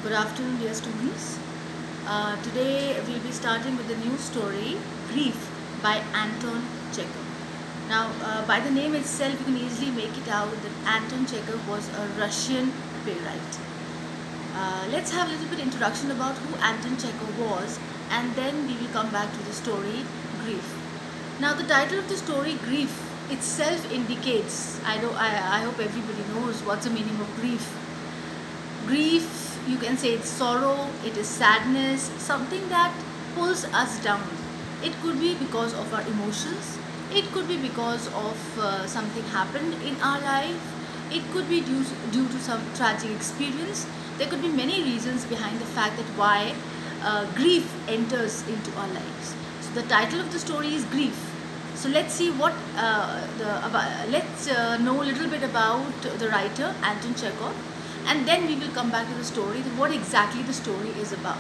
Good afternoon, dear students. Today we'll be starting with a new story, Grief by Anton Chekhov. Now, by the name itself, you can easily make it out that Anton Chekhov was a Russian playwright. Let's have a little bit introduction about who Anton Chekhov was, and then we will come back to the story, Grief. Now, the title of the story, Grief, itself indicates, I hope everybody knows what's the meaning of grief. Grief, you can say it's sorrow, it is sadness, something that pulls us down. It could be because of our emotions, it could be because of something happened in our life, it could be due to some tragic experience. There could be many reasons behind the fact that why grief enters into our lives. So the title of the story is Grief. So let's see what let's know a little bit about the writer Anton Chekhov, and then we will come back to the story, what exactly the story is about.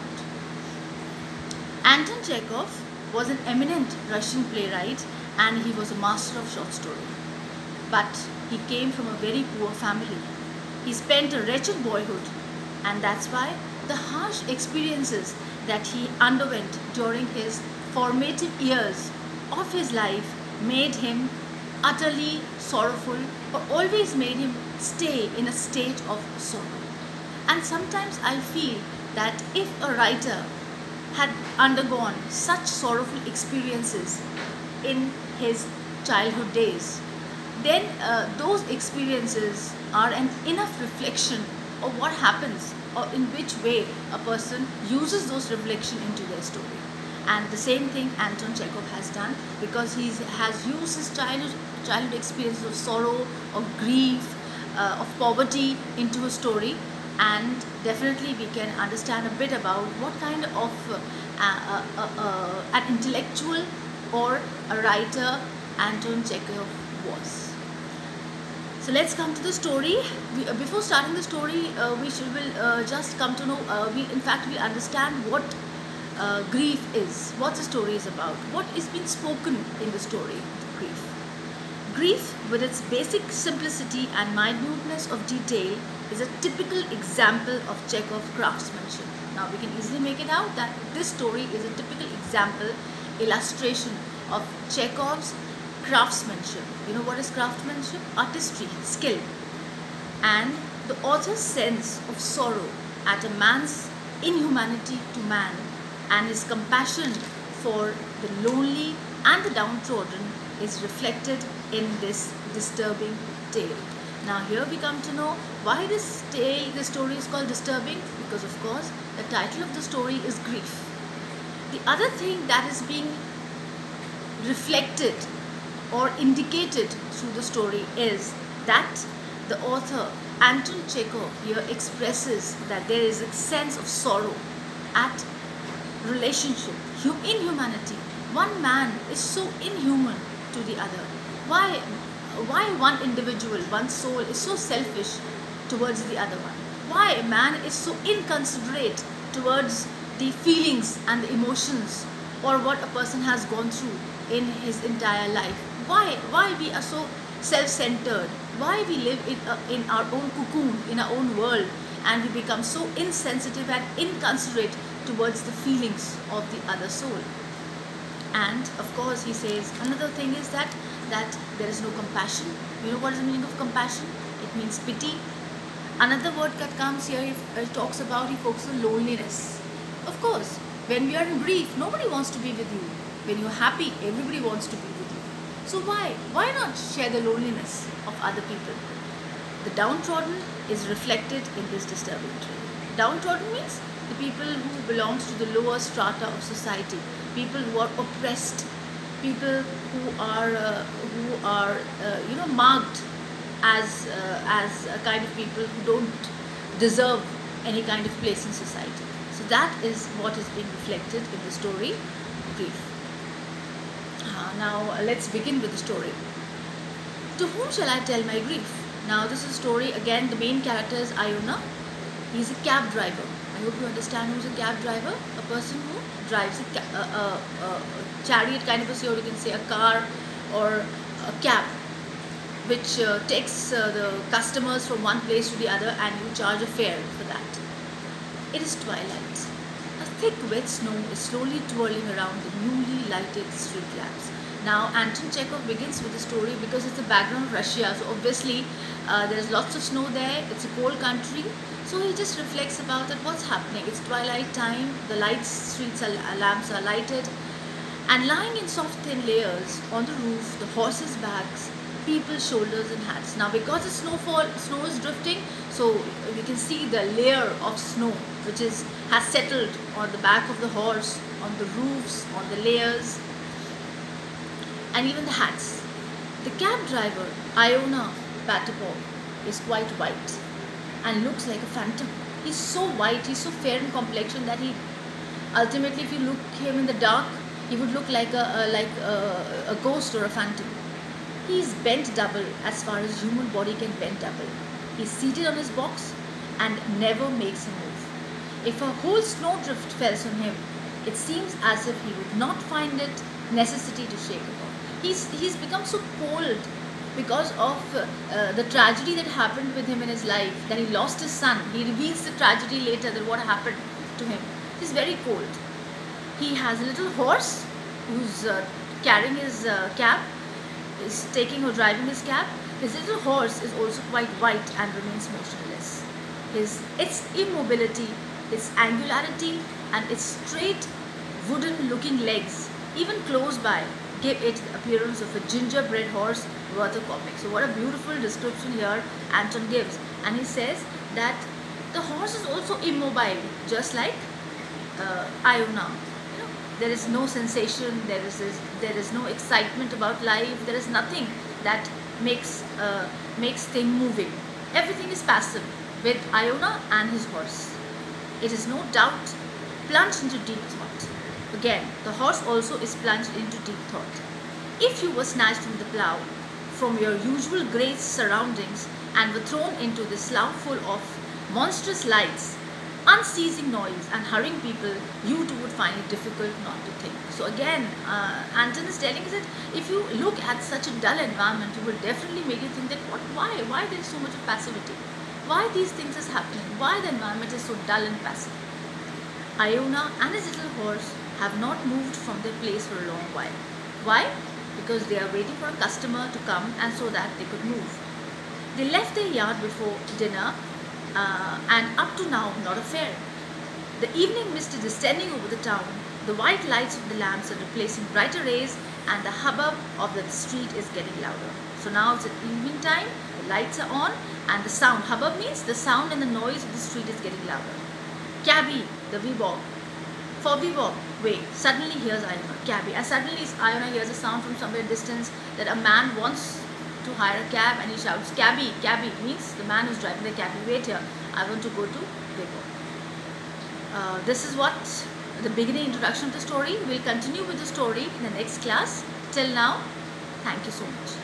Anton Chekhov was an eminent Russian playwright and he was a master of short story. But he came from a very poor family. He spent a wretched boyhood, and that's why the harsh experiences that he underwent during his formative years of his life made him utterly sorrowful, or always made him stay in a state of sorrow. And sometimes I feel that if a writer had undergone such sorrowful experiences in his childhood days, then those experiences are an enough reflection of what happens, or in which way a person uses those reflections into their story. And the same thing Anton Chekhov has done, because he has used his childhood experiences of sorrow, of grief, of poverty into a story. And definitely we can understand a bit about what kind of an intellectual or a writer Anton Chekhov was. So let's come to the story. Before starting the story, will just come to know, we'll understand what grief is, what the story is about, what is being spoken in the story, Grief. Grief, with its basic simplicity and minuteness of detail, is a typical example of Chekhov's craftsmanship. Now we can easily make it out that this story is a typical example, illustration of Chekhov's craftsmanship. You know what is craftsmanship? Artistry, skill. And the author's sense of sorrow at a man's inhumanity to man, and his compassion for the lonely and the downtrodden is reflected in this disturbing tale. Now here we come to know why this story is called disturbing, because of course the title of the story is Grief. The other thing that is being reflected or indicated through the story is that the author Anton Chekhov here expresses that there is a sense of sorrow at relationship, inhumanity. One man is so inhuman to the other. Why one individual, one soul is so selfish towards the other one? Why a man is so inconsiderate towards the feelings and the emotions, or what a person has gone through in his entire life? Why we are so self-centered? Why we live in our own cocoon, in our own world, and we become so insensitive and inconsiderate towards the feelings of the other soul? And of course he says another thing is that there is no compassion. You know what is the meaning of compassion? It means pity. Another word that comes here, he talks about, he focuses on loneliness. Of course, when we are in grief, nobody wants to be with you. When you're happy, everybody wants to be with you. So why not share the loneliness of other people? The downtrodden is reflected in this disturbing tale. Downtrodden means the people who belongs to the lower strata of society, people who are oppressed, people who are marked as a kind of people who don't deserve any kind of place in society. So that is what is being reflected in the story Grief. Now let's begin with the story. To whom shall I tell my grief? Now this is a story, again the main character is Iona. He's a cab driver. I hope you understand who's a cab driver. A person who drives a chariot kind of a, or you can say a car or a cab, which takes the customers from one place to the other, and you charge a fare for that. It is twilight. A thick wet snow is slowly twirling around the newly lighted street lamps. Now Anton Chekhov begins with the story because it's the background of Russia, so obviously there's lots of snow there, it's a cold country, so he just reflects about that what's happening. It's twilight time, the lamps are lighted, and lying in soft thin layers on the roof, the horses' backs, people's shoulders and hats. Now because the snow is drifting, so we can see the layer of snow which has settled on the back of the horse, on the roofs, on the layers, and even the hats. The cab driver, Iona Batapov, is quite white and looks like a phantom. He's so white, he's so fair in complexion that he ultimately, if you look him in the dark, he would look like a ghost or a phantom. He is bent double as far as human body can bend double. He is seated on his box and never makes a move. If a whole snowdrift falls on him, it seems as if he would not find it necessity to shake it off. He's become so cold because of the tragedy that happened with him in his life, that he lost his son. He reveals the tragedy later, that what happened to him. He's very cold. He has a little horse who's carrying his cab, is taking or driving his cab. His little horse is also quite white and remains motionless. Its immobility, its angularity, and its straight wooden looking legs, even close by, give it the appearance of a gingerbread horse worth a comic. So what a beautiful description here Anton gives. And he says that the horse is also immobile, just like Iona. There is no sensation, there is no excitement about life, there is nothing that makes thing moving. Everything is passive with Iona and his horse. It is no doubt plunged into deep thought. Again, the horse also is plunged into deep thought. If you were snatched from the plough, from your usual grey surroundings, and were thrown into this slough full of monstrous lights, unceasing noise and hurrying people, you too would find it difficult not to think. So again, Anton is telling us that if you look at such a dull environment, you will definitely make you think that why there is so much of passivity? Why these things is happening? Why the environment is so dull and passive? Iona and his little horse have not moved from their place for a long while. Why? Because they are waiting for a customer to come and so that they could move. They left their yard before dinner and up to now not a fare. The evening mist is descending over the town. The white lights of the lamps are replacing brighter rays and the hubbub of the street is getting louder. So now it's at evening time, the lights are on and the sound, hubbub means the sound and the noise of the street is getting louder. Cabby, the Vibog. For Vibog, wait, suddenly hears Iona, cabby. And suddenly Iona hears a sound from somewhere distance that a man wants to hire a cab and he shouts, cabby, cabby, means the man who's driving the cabby, wait here, I want to go to Vibog. This is what the beginning introduction of the story. We'll continue with the story in the next class. Till now, thank you so much.